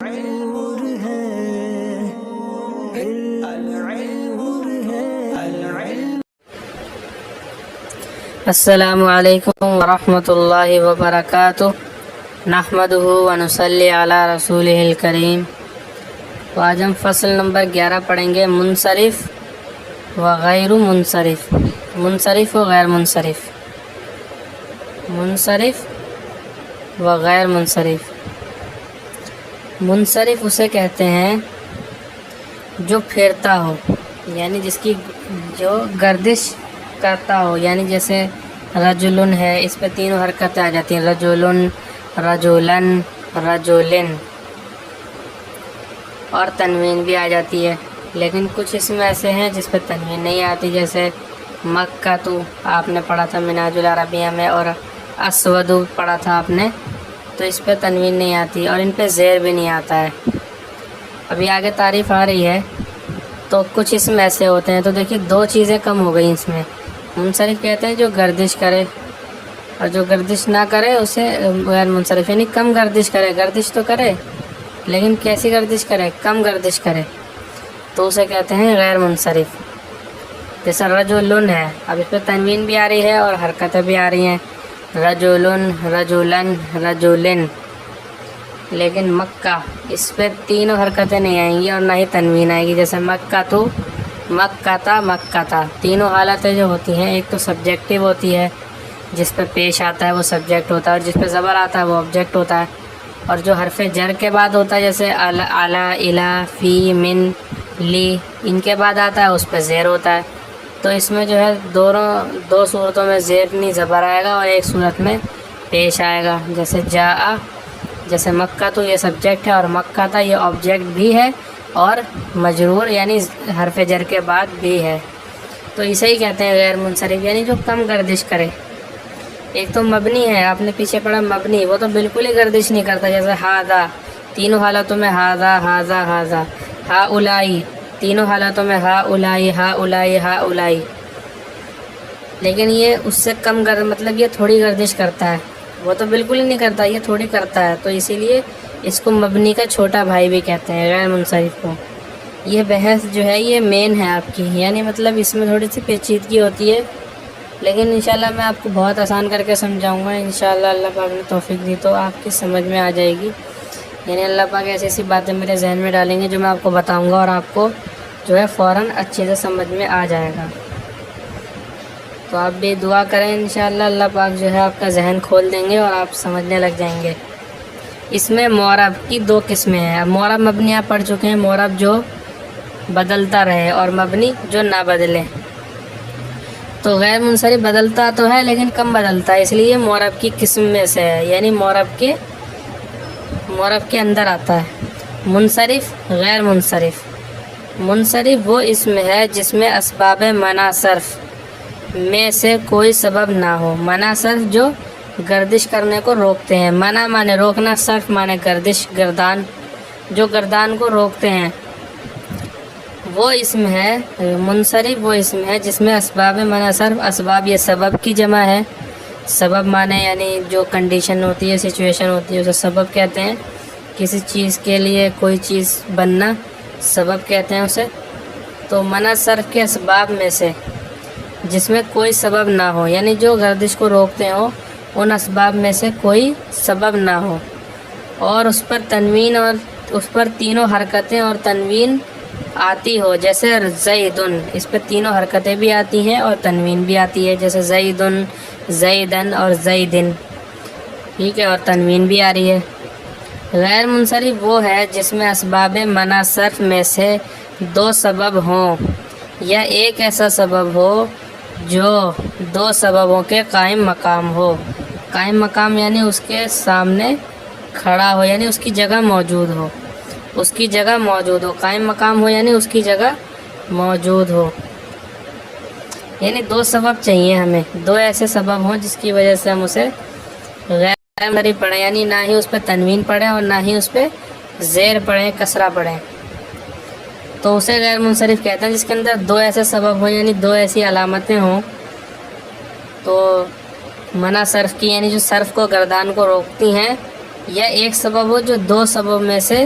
نور ہے السلام علیکم ورحمۃ اللہ وبرکاتہ نحمدہ ونصلی علی رسولہ الکریم۔ تو آج ہم فصل نمبر 11 پڑھیں گے، منصرف و غیر منصرف، منصرف و غیر منصرف، منصرف و غیر منصرف۔ منصرف اسے کہتے ہیں جو پھرتا ہو، یعنی جس کی جو گردش کرتا ہو، یعنی جیسے رجلن ہے، اس پہ تینوں حرکتیں آ جاتی ہیں، رجلن، رجولن، رجولن، اور تنوین بھی آ جاتی ہے۔ لیکن کچھ اسم ایسے ہیں جس پہ تنوین نہیں آتی، جیسے مکہ تو آپ نے پڑھا تھا منہاج العربیہ میں، اور اسود پڑھا تھا آپ نے، تو اس پہ تنوین نہیں آتی، اور ان پہ زیر بھی نہیں آتا ہے۔ ابھی آگے تعریف آ رہی ہے۔ تو کچھ اسم ایسے ہوتے ہیں، تو دیکھیے دو چیزیں کم ہو گئی اس میں۔ منصرف کہتے ہیں جو گردش کرے، اور جو گردش نہ کرے اسے غیر منصرف، یعنی کم گردش کرے، گردش تو کرے لیکن کیسی گردش کرے، کم گردش کرے، تو اسے کہتے ہیں غیر منصرف۔ جیسا رجولن ہے، اب اس پہ تنوین بھی آ رہی ہے اور حرکتیں بھی آ رہی ہیں، رجولن، رجولن، رجولن، لیکن مکہ اس پہ تینوں حرکتیں نہیں آئیں گی اور نہ ہی تنوین آئے گی، جیسے مکہ تو، مکہ تا، مکہ تا۔ تینوں حالتیں جو ہوتی ہیں، ایک تو سبجیکٹیو ہوتی ہے، جس پہ پیش آتا ہے وہ سبجیکٹ ہوتا ہے، اور جس پہ زبر آتا ہے وہ آبجیکٹ ہوتا ہے، اور جو حرف جر کے بعد ہوتا ہے، جیسے الا، الا، فی، من، لی، ان کے بعد آتا ہے اس پہ زیر ہوتا ہے۔ تو اس میں جو ہے دو صورتوں میں زیر نہیں زبر آئے گا، اور ایک صورت میں پیش آئے گا، جیسے جاء، جیسے مکہ تو یہ سبجیکٹ ہے اور مکہ تھا یہ آبجیکٹ بھی ہے اور مجرور یعنی حرف جر کے بعد بھی ہے۔ تو اسے ہی کہتے ہیں غیر منصرف، یعنی جو کم گردش کرے۔ ایک تو مبنی ہے، آپ نے پیچھے پڑھا مبنی، وہ تو بالکل ہی گردش نہیں کرتا، جیسے ہاذا، تینوں حالتوں میں ہاذا، ہاذا، ہاذا، ہا اولائی، تینوں حالتوں میں ہا اولائی، ہا اولائی، ہا اولائی، لیکن یہ اس سے کم مطلب یہ تھوڑی گردش کرتا ہے، وہ تو بالکل ہی نہیں کرتا، یہ تھوڑی کرتا ہے، تو اسی لیے اس کو مبنی کا چھوٹا بھائی بھی کہتے ہیں غیر منصرف کو۔ یہ بحث جو ہے یہ مین ہے آپ کی، یعنی مطلب اس میں تھوڑی سی پیچیدگی ہوتی ہے، لیکن انشاءاللہ میں آپ کو بہت آسان کر کے سمجھاؤں گا، انشاءاللہ اللہ پاک نے توفیق دی تو آپ کی سمجھ میں آ جائے گی۔ یعنی اللہ پاک ایسی ایسی باتیں میرے ذہن میں ڈالیں گے جو میں آپ کو بتاؤں گا، اور آپ کو جو ہے فوراً اچھے سے سمجھ میں آ جائے گا۔ تو آپ بھی دعا کریں، انشاءاللہ اللہ پاک جو ہے آپ کا ذہن کھول دیں گے اور آپ سمجھنے لگ جائیں گے۔ اس میں معرب کی دو قسمیں ہیں۔ معرب مبنی آپ پڑھ چکے ہیں، معرب جو بدلتا رہے اور مبنی جو نہ بدلے۔ تو غیر منصرف بدلتا تو ہے لیکن کم بدلتا ہے، اس لیے معرب کی قسم میں سے ہے، یعنی معرب کے اندر آتا ہے۔ منصرف، غیر منصرف۔ منصرف وہ اسم ہے جس میں اسباب منع صرف میں سے کوئی سبب نہ ہو۔ منع صرف جو گردش کرنے کو روکتے ہیں، منع مانے روکنا، صرف مانے گردش، گردان، جو گردان کو روکتے ہیں، وہ اسم ہے منصرف۔ وہ اسم ہے جس میں اسباب منع صرف، اسباب یہ سبب کی جمع ہے، سبب مانے یعنی جو کنڈیشن ہوتی ہے، سچویشن ہوتی ہے، اسے سبب کہتے ہیں۔ کسی چیز کے لیے کوئی چیز بننا سبب کہتے ہیں اسے۔ تو منع صرف کے اسباب میں سے جس میں کوئی سبب نہ ہو، یعنی جو گردش کو روکتے ہوں، ان اسباب میں سے کوئی سبب نہ ہو، اور اس پر تنوین اور اس پر تینوں حرکتیں اور تنوین آتی ہو، جیسے زیدن، اس پہ تینوں حرکتیں بھی آتی ہیں اور تنوین بھی آتی ہے، جیسے زیدن، زیدن اور زیدن، ٹھیک ہے، اور تنوین بھی آ رہی ہے۔ غیر منصرف وہ ہے جس میں اسباب منع صرف میں سے دو سبب ہوں، یا ایک ایسا سبب ہو جو دو سببوں کے قائم مقام ہو۔ قائم مقام یعنی اس کے سامنے کھڑا ہو، یعنی اس کی جگہ موجود ہو، اس کی جگہ موجود ہو۔ قائم مقام ہو یعنی اس کی جگہ موجود ہو، یعنی دو سبب چاہیے ہمیں، دو ایسے سبب ہوں جس کی وجہ سے ہم اسے غیر منصرف پڑھیں، یعنی نہ ہی اس پہ تنوین پڑھیں اور نہ ہی اس پہ زیر پڑھیں، کسرہ پڑھیں، تو اسے غیر منصرف کہتے ہیں۔ جس کے اندر دو ایسے سبب ہوں، یعنی دو ایسی علامتیں ہوں، تو منع صرف کی یعنی جو صرف کو، گردان کو روکتی ہیں، یا ایک سبب ہو جو دو سبب میں سے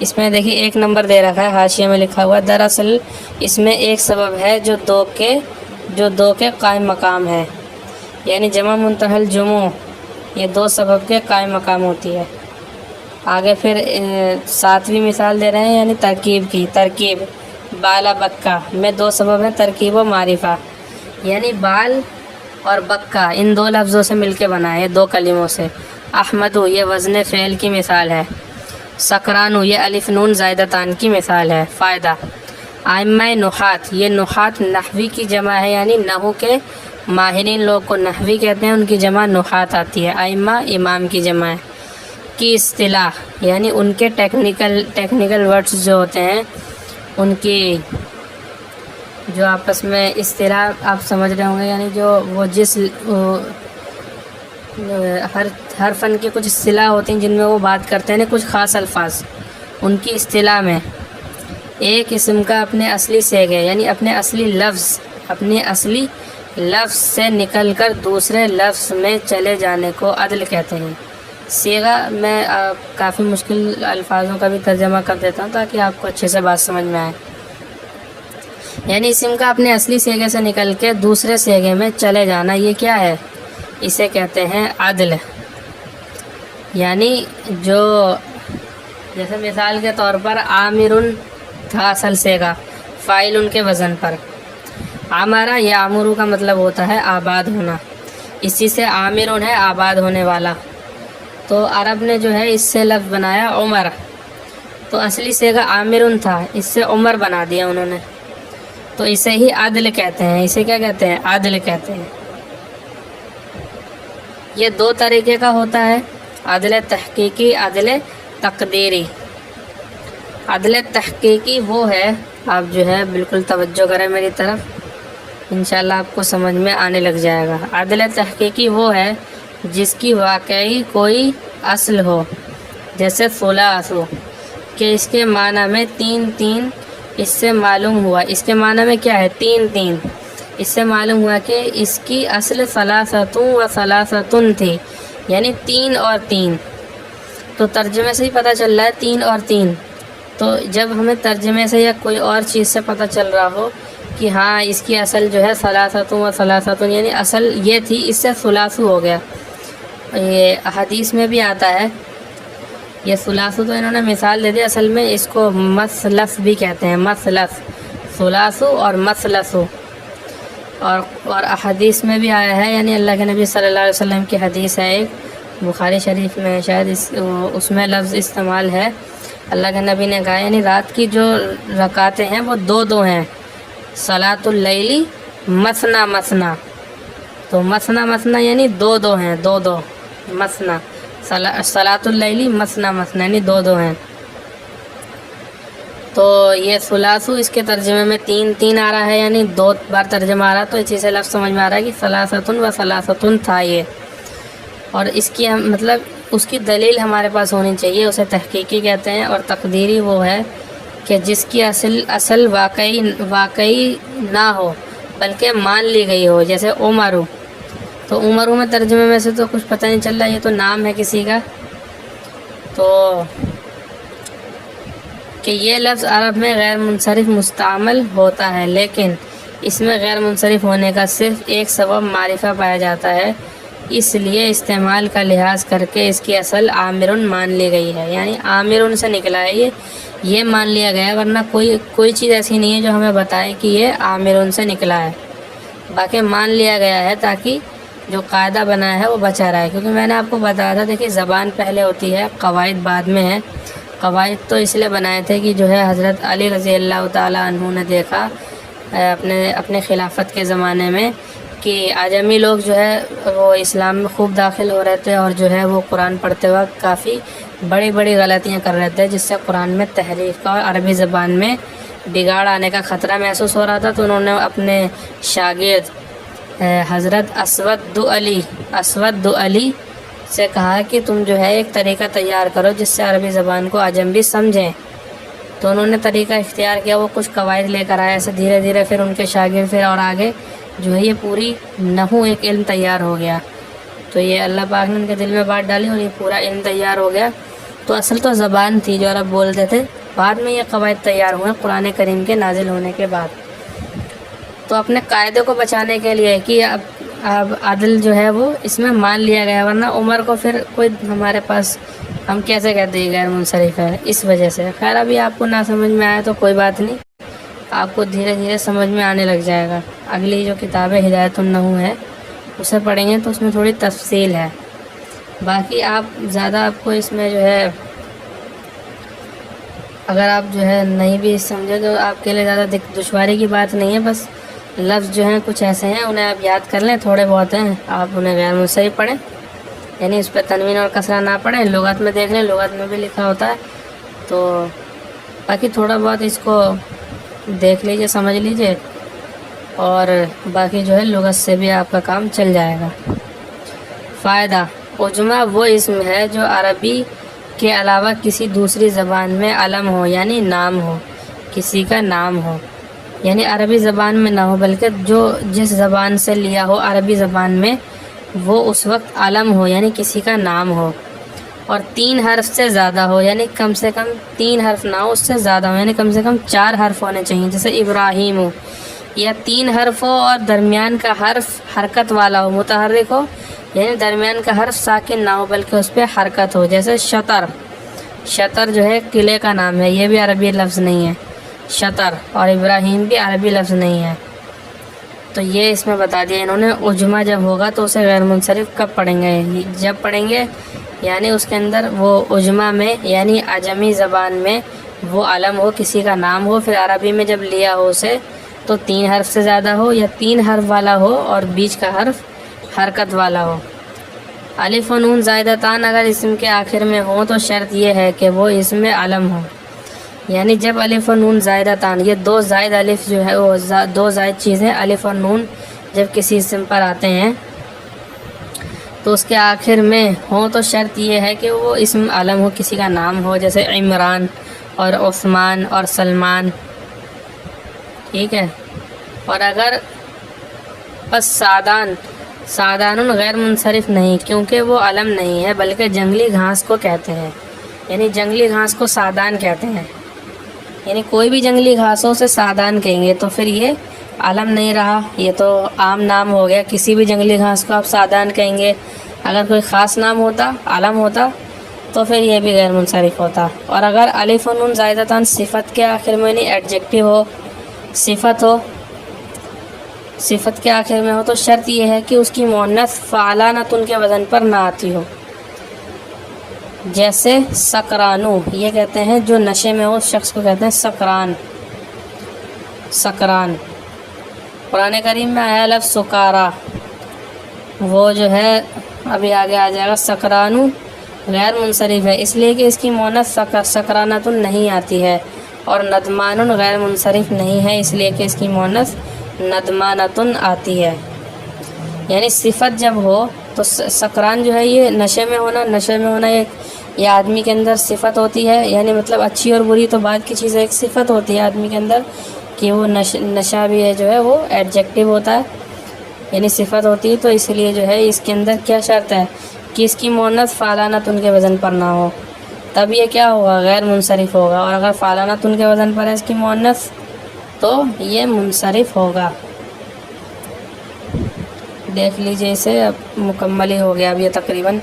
اس میں دیکھیے 1 نمبر دے رکھا ہے، حاشیے میں لکھا ہوا ہے دراصل اس میں ایک سبب ہے جو دو کے قائم مقام ہے، یعنی جمع منتہی الجموع یہ 2 سبب کے قائم مقام ہوتی ہے۔ آگے پھر 7ویں مثال دے رہے ہیں، یعنی ترکیب بالا بکا میں 2 سبب ہیں، ترکیب و معرفہ، یعنی بال اور بکا ان 2 لفظوں سے مل کے بنا ہے، 2 کلموں سے۔ احمدو یہ وزن فعل کی مثال ہے، سکرانو یہ الف نون زائدتان کی مثال ہے۔ فائدہ، ائمہ نحات یہ نحات نحوی کی جمع ہے، یعنی نحو کے ماہرین لوگ کو نحوی کہتے ہیں، ان کی جمع نحات آتی ہے، ائمہ امام کی جمع ہے۔ کی اصطلاح یعنی ان کے ٹیکنیکل ورڈز جو ہوتے ہیں ان کی جو آپس میں اصطلاح آپ سمجھ رہے ہوں گے، یعنی جو وہ جس ہر فن کی کچھ اصطلاح ہوتی ہیں جن میں وہ بات کرتے ہیں، کچھ خاص الفاظ ان کی اصطلاح میں ایک اسم کا اپنے اصلی صیغے یعنی اپنے اصلی لفظ سے نکل کر دوسرے لفظ میں چلے جانے کو عدل کہتے ہیں۔ صیغہ میں کافی مشکل الفاظوں کا بھی ترجمہ کر دیتا ہوں تاکہ آپ کو اچھے سے بات سمجھ میں آئے، یعنی اسم کا اپنے اصلی صیغے سے نکل کے دوسرے صیغے میں چلے جانا، یہ کیا ہے؟ اسے کہتے ہیں عدل۔ یعنی جو جیسے مثال کے طور پر عامرن تھا اصل صیغہ فاعل ان کے وزن پر، عمرہ یا عمرو کا مطلب ہوتا ہے آباد ہونا، اسی سے عامرن ہے آباد ہونے والا، تو عرب نے جو ہے اس سے لفظ بنایا عمر، تو اصلی صیغہ عامرن تھا، اس سے عمر بنا دیا انہوں نے، تو اسے ہی عدل کہتے ہیں۔ اسے کیا کہتے ہیں؟ عدل کہتے ہیں۔ یہ 2 طریقے کا ہوتا ہے، عدل تحقیقی، عدل تقدیری۔ عدل تحقیقی وہ ہے، آپ جو ہے بالکل توجہ کریں میری طرف، انشاءاللہ آپ کو سمجھ میں آنے لگ جائے گا۔ عدل تحقیقی وہ ہے جس کی واقعی کوئی اصل ہو، جیسے ثلاثو کہ اس کے معنی میں 3 اس سے معلوم ہوا، اس کے معنی میں کیا ہے؟ 3 اس سے معلوم ہوا کہ اس کی اصل ثلاثتوں و ثلاثتن تھی، یعنی 3 اور 3، تو ترجمے سے ہی پتہ چل رہا ہے 3 اور 3، تو جب ہمیں ترجمے سے یا کوئی اور چیز سے پتہ چل رہا ہو کہ ہاں اس کی اصل جو ہے ثلاثتوں و ثلاثتن، یعنی اصل یہ تھی، اس سے ثلاثو ہو گیا۔ یہ حدیث میں بھی آتا ہے، یہ ثلاثو تو انہوں نے مثال دے دی، اصل میں اس کو مثلث بھی کہتے ہیں، مثلث، ثلاثو اور مثلثو، اور احادیث میں بھی آیا ہے، یعنی اللہ کے نبی صلی اللہ علیہ وسلم کی حدیث ہے ایک، بخاری شریف میں شاید اس میں لفظ استعمال ہے، اللہ کے نبی نے کہا یعنی رات کی جو رکعتیں ہیں وہ 2 ہیں، صلاۃ اللیلی مثنا مثنا، تو مثنا مثنا یعنی 2 ہیں، 2 مثنا، صلاۃ اللیلی مثنا مثنا یعنی 2 ہیں۔ تو یہ ثلاثو اس کے ترجمے میں 3 آ رہا ہے، یعنی 2 بار ترجمہ آ رہا ہے، تو اسی سے لفظ سمجھ میں آ رہا ہے کہ ثلاثتن و ثلاثتن تھا یہ، اور اس کی مطلب اس کی دلیل ہمارے پاس ہونی چاہیے، اسے تحقیقی کہتے ہیں۔ اور تقدیری وہ ہے کہ جس کی اصل واقعی نہ ہو بلکہ مان لی گئی ہو، جیسے عمرو، تو عمرو میں ترجمے میں سے تو کچھ پتہ نہیں چل رہا، یہ تو نام ہے کسی کا، تو کہ یہ لفظ عرب میں غیر منصرف مستعمل ہوتا ہے، لیکن اس میں غیر منصرف ہونے کا صرف ایک سبب معرفہ پایا جاتا ہے، اس لیے استعمال کا لحاظ کر کے اس کی اصل عامرن مان لی گئی ہے، یعنی عامرن سے نکلا ہے یہ مان لیا گیا ہے، ورنہ کوئی چیز ایسی نہیں ہے جو ہمیں بتائے کہ یہ عامرن سے نکلا ہے، باقی مان لیا گیا ہے تاکہ جو قاعدہ بنا ہے وہ بچا رہا ہے، کیونکہ میں نے آپ کو بتایا تھا، دیکھیے زبان پہلے ہوتی ہے، قواعد بعد میں ہے۔ قواعد تو اس لیے بنائے تھے کہ جو ہے حضرت علی رضی اللہ تعالیٰ عنہ نے دیکھا اپنے خلافت کے زمانے میں کہ اعجمی لوگ جو ہے وہ اسلام میں خوب داخل ہو رہے تھے، اور جو ہے وہ قرآن پڑھتے وقت کافی بڑی غلطیاں کر رہے تھے، جس سے قرآن میں تحریف کا اور عربی زبان میں بگاڑ آنے کا خطرہ محسوس ہو رہا تھا، تو انہوں نے اپنے شاگرد حضرت اسود علی سے کہا کہ تم جو ہے ایک طریقہ تیار کرو جس سے عربی زبان کو اعجم بھی سمجھیں، تو انہوں نے طریقہ اختیار کیا، وہ کچھ قواعد لے کر آئے، ایسے دھیرے دھیرے پھر ان کے شاگرد پھر اور آگے جو ہے یہ پوری نحو ایک علم تیار ہو گیا، تو یہ اللہ پاک نے ان کے دل میں بات ڈالی اور یہ پورا علم تیار ہو گیا، تو اصل تو زبان تھی جو عرب بولتے تھے، بعد میں یہ قواعد تیار ہوئے قرآن کریم کے نازل ہونے کے بعد۔ تو اپنے قاعدے کو بچانے کے لیے کہ اب عدل جو ہے وہ اس میں مان لیا گیا، ورنہ عمر کو پھر کوئی ہمارے پاس ہم کیسے کہتے ہیں غیر منصرف ہے، اس وجہ سے۔ خیر ابھی آپ کو نہ سمجھ میں آیا تو کوئی بات نہیں، آپ کو دھیرے دھیرے سمجھ میں آنے لگ جائے گا۔ اگلی جو کتاب ہدایت النحو ہے اسے پڑھیں گے تو اس میں تھوڑی تفصیل ہے، باقی آپ زیادہ آپ کو اس میں جو ہے اگر آپ جو ہے نہیں بھی سمجھے تو آپ کے لیے زیادہ دشواری کی بات نہیں ہے، بس لفظ جو ہیں کچھ ایسے ہیں انہیں آپ یاد کر لیں، تھوڑے بہت ہیں، آپ انہیں غیر منصرف پڑھیں، یعنی اس پہ تنوین اور کسرہ نہ پڑھیں، لغت میں دیکھ لیں، لغت میں بھی لکھا ہوتا ہے، تو باقی تھوڑا بہت اس کو دیکھ لیجئے، سمجھ لیجئے، اور باقی جو ہے لغت سے بھی آپ کا کام چل جائے گا۔ فائدہ: عجمہ وہ اسم ہے جو عربی کے علاوہ کسی دوسری زبان میں علم ہو، یعنی نام ہو، کسی کا نام ہو، یعنی عربی زبان میں نہ ہو بلکہ جو جس زبان سے لیا ہو عربی زبان میں وہ اس وقت علم ہو، یعنی کسی کا نام ہو، اور 3 حرف سے زیادہ ہو، یعنی کم سے کم 3 حرف نہ ہو، اس سے زیادہ ہو، یعنی کم سے کم 4 حرف ہونے چاہیے، جیسے ابراہیم ہو، یا 3 حرف ہو اور درمیان کا حرف حرکت والا ہو، متحرک ہو، یعنی درمیان کا حرف ساکن نہ ہو بلکہ اس پہ حرکت ہو، جیسے شطر۔ شطر جو ہے قلعے کا نام ہے، یہ بھی عربی لفظ نہیں ہے شطر، اور ابراہیم بھی عربی لفظ نہیں ہے، تو یہ اس میں بتا دیا انہوں نے۔ عجمہ جب ہوگا تو اسے غیر منصرف کب پڑھیں گے؟ جب پڑھیں گے یعنی اس کے اندر وہ عجمہ میں یعنی عجمی زبان میں وہ علم ہو، کسی کا نام ہو، پھر عربی میں جب لیا ہو اسے تو 3 حرف سے زیادہ ہو، یا 3 حرف والا ہو اور بیچ کا حرف حرکت والا ہو۔ الف و نون زائدتان اگر اسم کے آخر میں ہوں تو شرط یہ ہے کہ وہ اسم میں علم ہو، یعنی جب الف و نون زائدتان، یہ 2 زائد الف جو ہے وہ 2 زائد چیزیں الف اور نون جب کسی اسم پر آتے ہیں تو اس کے آخر میں ہوں تو شرط یہ ہے کہ وہ اسم علم ہو، کسی کا نام ہو، جیسے عمران اور عثمان اور سلمان، ٹھیک ہے۔ اور اگر بس سعدان غیر منصرف نہیں، کیونکہ وہ علم نہیں ہے بلکہ جنگلی گھاس کو کہتے ہیں، یعنی جنگلی گھاس کو سعدان کہتے ہیں، یعنی کوئی بھی جنگلی گھاسوں سے سعدان کہیں گے تو پھر یہ علم نہیں رہا، یہ تو عام نام ہو گیا، کسی بھی جنگلی گھاس کو آپ سعدان کہیں گے۔ اگر کوئی خاص نام ہوتا، علم ہوتا، تو پھر یہ بھی غیر منصرف ہوتا۔ اور اگر الف و نون زائدتان صفت کے آخر میں نہیں، ایڈجیکٹیو ہو، صفت کے آخر میں ہو تو شرط یہ ہے کہ اس کی مؤنث فعلانۃ کے وزن پر نہ آتی ہو، جیسے سکرانو، یہ کہتے ہیں جو نشے میں ہو اس شخص کو کہتے ہیں سکران۔ قرآن کریم میں آیا لفظ سکارا، وہ جو ہے ابھی آگے آ جائے گا، سکرانو غیر منصرف ہے اس لیے کہ اس کی مؤنث سکرانۃ نہیں آتی ہے، اور ندمان غیر منصرف نہیں ہے اس لیے کہ اس کی مؤنث ندمانۃ آتی ہے، یعنی صفت جب ہو تو سکران جو ہے یہ نشے میں ہونا یہ آدمی کے اندر صفت ہوتی ہے، یعنی مطلب اچھی اور بری تو بعد کی چیز، ایک صفت ہوتی ہے آدمی کے اندر کہ وہ نشہ بھی ہے جو ہے وہ ایڈجیکٹیو ہوتا ہے، یعنی صفت ہوتی ہے، تو اس لیے جو ہے اس کے اندر کیا شرط ہے کہ اس کی مؤنث فعلانۃ کے وزن پر نہ ہو، تب یہ کیا ہوگا؟ غیر منصرف ہوگا، اور اگر فعلانۃ کے وزن پر ہے اس کی مؤنث تو یہ منصرف ہوگا۔ دیکھ لیجئے اسے، اب مکمل ہی ہو گیا اب یہ تقریباً۔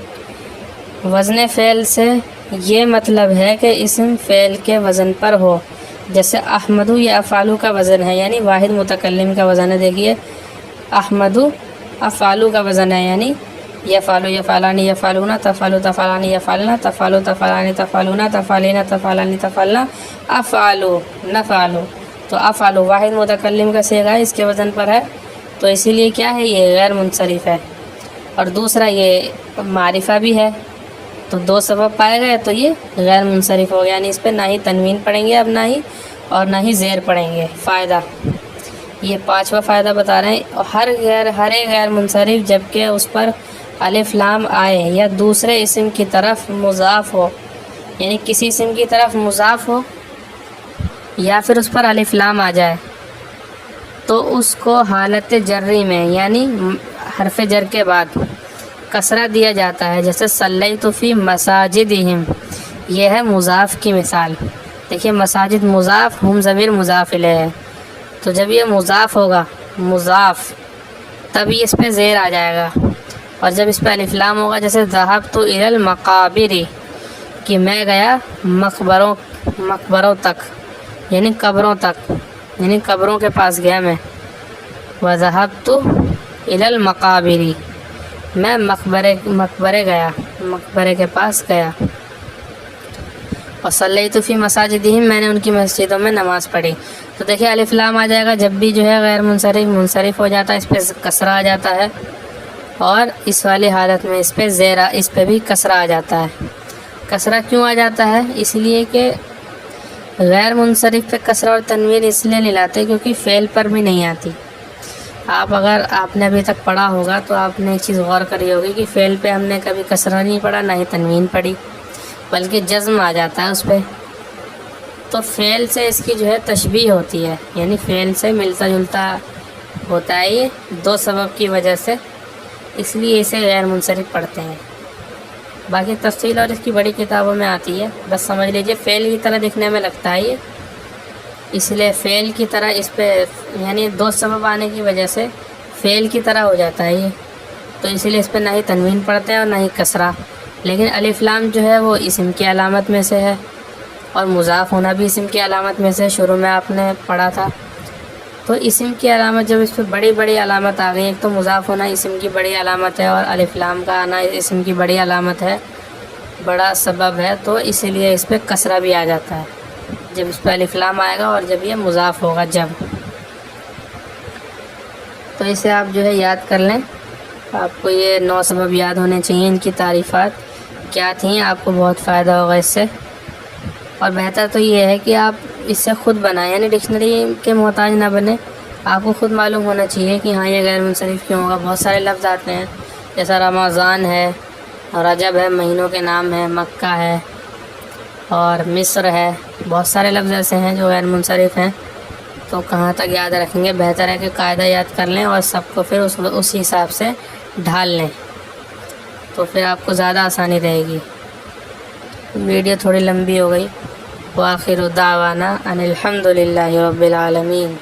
وزن فعل سے یہ مطلب ہے کہ اسم فعل کے وزن پر ہو، جیسے احمدو یہ افعالو کا وزن ہے، یعنی واحد متکلم کا وزن ہے، دیکھیے احمدو افعالو کا وزن ہے، یعنی یفعلو یفعلانی یفعلون، تفعلو تفعلانی یفعلنا، تفعلو تفعلانی تفعلون، تفعلینا تفعلانی تفعلنا، افعلو نفعلو، تو افعلو واحد متکلم کا صیغہ ہے، اس کے وزن پر ہے، تو اسی لیے کیا ہے یہ غیر منصرف ہے۔ اور دوسرا یہ معرفہ بھی ہے، تو 2 سبب پائے گئے تو یہ غیر منصرف ہو گیا، یعنی اس پہ نہ ہی تنوین پڑھیں گے اب، نہ ہی زیر پڑھیں گے۔ فائدہ، یہ 5واں فائدہ بتا رہے ہیں، ہر ایک غیر منصرف جبکہ اس پر الف لام آئے یا دوسرے اسم کی طرف مضاف ہو، یعنی کسی اسم کی طرف مضاف ہو یا پھر اس پر الف لام آ جائے تو اس کو حالت جری میں یعنی حرف جر کے بعد کسرہ دیا جاتا ہے، جیسے صلیت فی مساجدہم، یہ ہے مضاف کی مثال. دیکھیے مساجد مضاف، ہم ضمیر مضاف الیہ ہے، تو جب یہ مضاف ہوگا مضاف تبھی اس پہ زیر آ جائے گا. اور جب اس پہ الف لام ہوگا، جیسے ذہبت الی المقابر کہ میں گیا مقبروں تک، یعنی قبروں تک، یعنی قبروں کے پاس گیا میں. وذهبت الی المقابر میں مقبرے گیا، مقبرے کے پاس گیا. وصلیت فی مساجدہم میں نے ان کی مسجدوں میں نماز پڑھی. تو دیکھیے الف لام آ جائے گا جب بھی جو ہے غیر منصرف ہو جاتا ہے، اس پہ کسرہ آ جاتا ہے، اور اس والی حالت میں اس پہ زیرہ، اس پہ بھی کسرہ آ جاتا ہے. کسرہ کیوں آ جاتا ہے؟ اس لیے کہ غیر منصرف پہ کسرہ اور تنوین اس لیے نہیں لاتے کیونکہ فعل پر بھی نہیں آتی. اگر آپ نے ابھی تک پڑھا ہوگا تو آپ نے ایک چیز غور کری ہوگی کہ فعل پہ ہم نے کبھی کسرہ نہیں پڑھا، نہ ہی تنوین پڑھی، بلکہ جزم آ جاتا ہے اس پہ. تو فعل سے اس کی جو ہے تشبیہ ہوتی ہے، یعنی فعل سے ملتا جلتا ہوتا ہے یہ دو سبب کی وجہ سے، اس لیے اسے غیر منصرف پڑھتے ہیں. باقی تفصیل اور اس کی بڑی کتابوں میں آتی ہے، بس سمجھ لیجئے فعل کی طرح دکھنے میں لگتا ہے یہ، اس لیے فعل کی طرح اس پہ یعنی دو سبب آنے کی وجہ سے فعل کی طرح ہو جاتا ہے یہ، تو اس لیے اس پہ نہ ہی تنوین پڑھتے ہیں اور نہ ہی کسرہ. لیکن الف لام جو ہے وہ اسم کی علامت میں سے ہے، اور مضاف ہونا بھی اسم کی علامت میں سے، شروع میں آپ نے پڑھا تھا. تو اسم کی علامت جب اس پہ بڑی بڑی علامت آ گئی، ایک تو مضاف ہونا اسم کی بڑی علامت ہے، اور الف لام کا آنا اسم کی بڑی علامت ہے، بڑا سبب ہے، تو اسی لیے اس پہ کسرہ بھی آ جاتا ہے جب اس پہ الف لام آئے گا اور جب یہ مضاف ہوگا جب. تو اسے آپ جو ہے یاد کر لیں، آپ کو یہ 9 سبب یاد ہونے چاہیے، ان کی تعریفات کیا تھیں، آپ کو بہت فائدہ ہوگا اس سے. اور بہتر تو یہ ہے کہ آپ اس سے خود بنائیں، یعنی ڈکشنری کے محتاج نہ بنیں، آپ کو خود معلوم ہونا چاہیے کہ ہاں یہ غیر منصرف کیوں ہوگا. بہت سارے لفظ آتے ہیں، جیسا رمضان ہے، رجب ہے، مہینوں کے نام ہیں، مکہ ہے اور مصر ہے، بہت سارے لفظ ایسے ہیں جو غیر منصرف ہیں. تو کہاں تک یاد رکھیں گے؟ بہتر ہے کہ قاعدہ یاد کر لیں اور سب کو پھر اس حساب سے ڈھال لیں، تو پھر آپ کو زیادہ آسانی رہے گی. ویڈیو تھوڑی لمبی ہو گئی. وآخر دعوانا ان الحمد للہ رب العالمین.